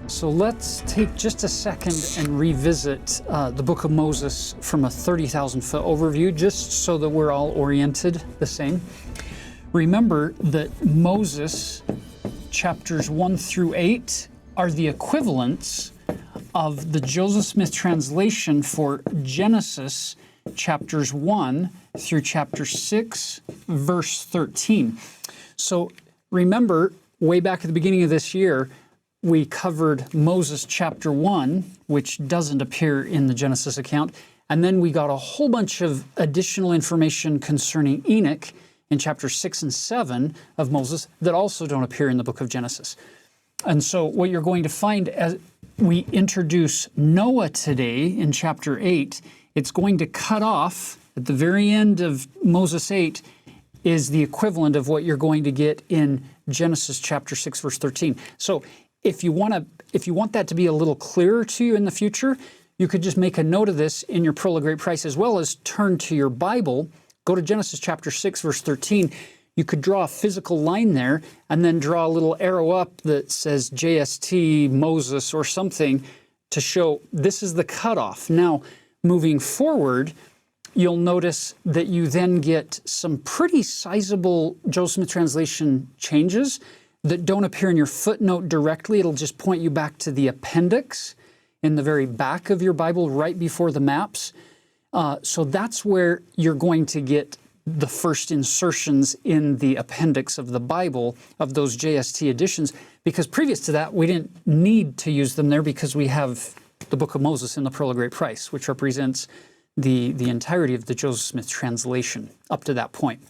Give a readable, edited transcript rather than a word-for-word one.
So let's take just a second and revisit the book of Moses from a 30,000-foot overview, just so that we're all oriented the same. Remember that Moses, chapters 1 through 8, are the equivalents of the Joseph Smith translation for Genesis, chapters 1 through chapter 6, verse 13. So remember, way back at the beginning of this year, we covered Moses chapter 1, which doesn't appear in the Genesis account, and then we got a whole bunch of additional information concerning Enoch in chapter 6 and 7 of Moses that also don't appear in the book of Genesis. And so what you're going to find as we introduce Noah today in chapter 8, it's going to cut off at the very end of Moses 8 is the equivalent of what you're going to get in Genesis chapter 6, verse 13. So if you want that to be a little clearer to you in the future, you could just make a note of this in your Pearl of Great Price, as well as turn to your Bible, go to Genesis chapter 6, verse 13. You could draw a physical line there and then draw a little arrow up that says JST, Moses, or something to show this is the cutoff. Now, moving forward, you'll notice that you then get some pretty sizable Joseph Smith translation changes that don't appear in your footnote directly. It'll just point you back to the appendix in the very back of your Bible, right before the maps. So that's where you're going to get the first insertions in the appendix of the Bible of those JST editions, because previous to that, we didn't need to use them there because we have the book of Moses in the Pearl of Great Price, which represents the entirety of the Joseph Smith translation up to that point.